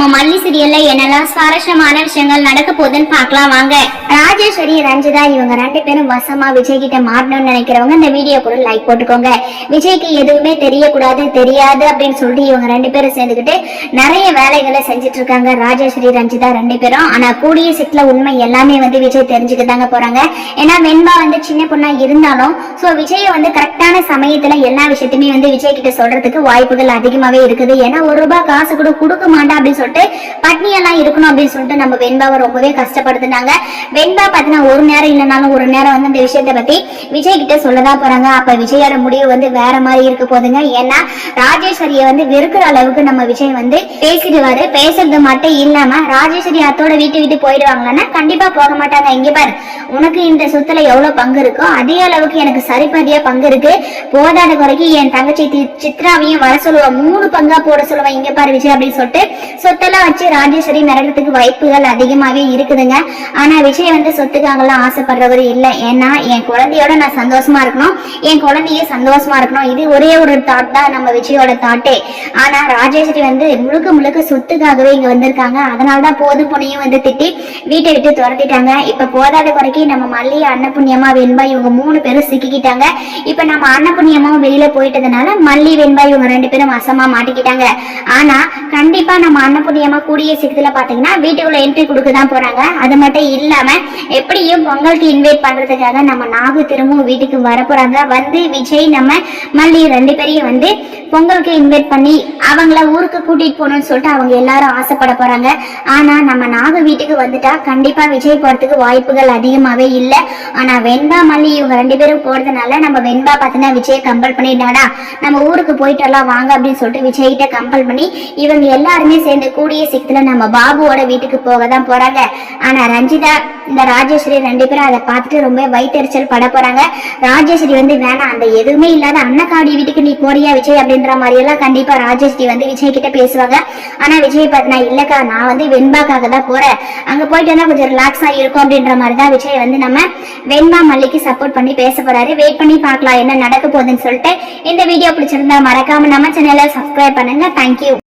நம்ம மல்லி சீரியல்ல என்னெல்லாம் சுவாரஸ்யமான விஷயங்கள் நடக்க போகுதுன்னு பார்க்கலாம் வாங்க. ராஜேஸ்வரி ரஞ்சிதா இவங்க ரெண்டு பேரும் வசமா விஜய் கிட்ட மாறணும்னு நினைக்கிறவங்க இந்த வீடியோ கூட லைக் போட்டுக்கோங்க. விஜய்க்கு எதுவுமே தெரியக்கூடாது தெரியாது அப்படின்னு சொல்லிட்டு இவங்க ரெண்டு பேரும் சேர்ந்துக்கிட்டு நிறைய வேலைகளை செஞ்சுட்டு இருக்காங்க ராஜேஸ்வரி ரஞ்சிதா ரெண்டு பேரும். ஆனா கூடிய சிட்ல உண்மை எல்லாமே விஜய் தெரிஞ்சுக்கதாங்க போறாங்க. ஏன்னா வெண்பா சின்ன பொண்ணா இருந்தாலும் விஜய கரெக்டான சமயத்துல எல்லா விஷயத்தையுமே விஜய் கிட்ட சொல்றதுக்கு வாய்ப்புகள் அதிகமாவே இருக்குது. ஏன்னா ₹1 காசு கூட கொடுக்க மாட்டா அப்படின்னு சொல்லிட்டு பட்னியெல்லாம் இருக்கணும் அப்படின்னு சொல்லிட்டு நம்ம வெண்பாவை ரொம்பவே கஷ்டப்படுத்தினாங்க. வெண்பா பாத்தீங்கன்னா ஒரு நேரம் இல்லைனாலும் ஒரு நேரம் அந்த விஷயத்த பத்தி விஜய் கிட்ட சொல்லதான் போறாங்க. அப்ப விஜயோட முடிவு வேற மாதிரி இருக்க போதுங்க. ஏன்னா ராஜேஸ்வரிய வெறுக்கிற அளவுக்கு நம்ம விஜய் பேசிடுவாரு. பேசுறது மட்டும் இல்லாம ராஜேஸ்வரி அத்தோட வீட்டு போயிடுவாங்கன்னா கண்டிப்பா போக மாட்டாங்க. இங்க பாரு, உனக்கு இந்த சொத்துல எவ்வளவு பங்கு இருக்கோ அதே அளவுக்கு எனக்கு சரிபாதியா பங்கு இருக்கு. போதாத குறைக்கு என் தங்கச்சி சித்ராவையும் வர சொல்லுவேன், 3 பங்கா போட சொல்லுவேன். இங்க பாரு விஜய் அப்படின்னு சொல்லிட்டு சொத்தெல்லாம் வச்சு ராஜேஸ்வரி மிரட்டுறதுக்கு வாய்ப்புகள் அதிகமாவே இருக்குதுங்க. ஆனா விஜய் சொத்துக்காகலாம் ஆசைப்படுறவர் இல்ல. ஏன்னா என் குழந்தையோட நான் சந்தோஷமா இருக்கணும், என் குழந்தைய சந்தோஷமா இருக்கணும், இது ஒரே ஒரு தாட் தான் நம்ம விஜயோட தாட்டே. ஆனா ராஜேஸ்வரி முழுக்க முழுக்க சொத்துக்காகவே இங்க வந்திருக்காங்க. அதனாலதான் போது பொண்ணையும் திட்டி வீட்டை விட்டு துரத்திட்டாங்க. இப்ப போதாத குறைக்கு நம்ம மல்லி அன்னபுண்ணியமா வெண்பா இவங்க 3 பேரும் சிக்கிக்கிட்டாங்க. இப்ப நம்ம அன்னபுண்ணியமாவும் வெளியில போயிட்டதுனால மல்லி வெண்பா இவங்க 2 பேரும் வசமா மாட்டிக்கிட்டாங்க. ஆனா கண்டிப்பா நம்ம அன்னபுண்ணியமா கூடிய சீக்கிரத்துல பாத்தீங்கன்னா வீட்டுக்குள்ள என்ட்ரி கொடுக்கதான் போறாங்க. அது மட்டும் இல்லாம எப்படியும் பொங்கலுக்கு இன்வைட் பண்றதுக்காக நம்ம நாகு திரும்பவும் வீட்டுக்கு வர போறாங்க. விஜய் நம்ம மல்லி 2 பேரையும் பொங்கலுக்கு இன்வைட் பண்ணி அவங்கள ஊருக்கு கூட்டிட்டு போகணும்னு சொல்லிட்டு அவங்க எல்லாரும் ஆசைப்பட போறாங்க. ஆனா நம்ம நாகு வீட்டுக்கு வந்துட்டா கண்டிப்பா விஜய் போறதுக்கு வாய்ப்புகள் அதிகமாவே இல்ல. ஆனா வெண்பா மல்லி இவங்க 2 பேரும் போறதுனால நம்ம வெண்பா பாத்தீங்கன்னா விஜய் கம்பல் பண்ணிட்டாடா நம்ம ஊருக்கு போயிட்டு எல்லாம் வாங்க அப்படின்னு சொல்லிட்டு விஜய்கிட்ட கம்பல் பண்ணி இவங்க எல்லாருமே சேர்ந்து கூடிய சீக்கிரத்துல நம்ம பாபுவோட வீட்டுக்கு போக தான் போறாங்க. ஆனா ரஞ்சிதா இந்த ராஜேஸ்வரி 2 பேரும் அதை பார்த்துட்டு ரொம்ப வயிற்றுச்சல் பட போறாங்க. ராஜேஸ்வரி வேணாம், அந்த எதுவுமே இல்லாத அண்ணக்காடி வீட்டுக்கு நீ போறியா விஜய் அப்படின்ற மாதிரி எல்லாம் கண்டிப்பா ராஜேஸ்வரி விஜய் கிட்ட பேசுவாங்க. ஆனா விஜய் பார்த்தா இல்லக்கா, நான் வெண்பாக்காக தான் போறேன், அங்க போயிட்டு வந்தா கொஞ்சம் ரிலாக்ஸா இருக்கும் அப்படின்ற மாதிரி தான் விஜய் நம்ம வெண்பா மல்லிக்கு சப்போர்ட் பண்ணி பேச போறாரு. வெயிட் பண்ணி பார்க்கலாம் என்ன நடக்க போகுதுன்னு சொல்லிட்டு. இந்த வீடியோ பிடிச்சிருந்தா மறக்காம நம்ம சேனலை சப்ஸ்கிரைப் பண்ணுங்க. தேங்க்யூ.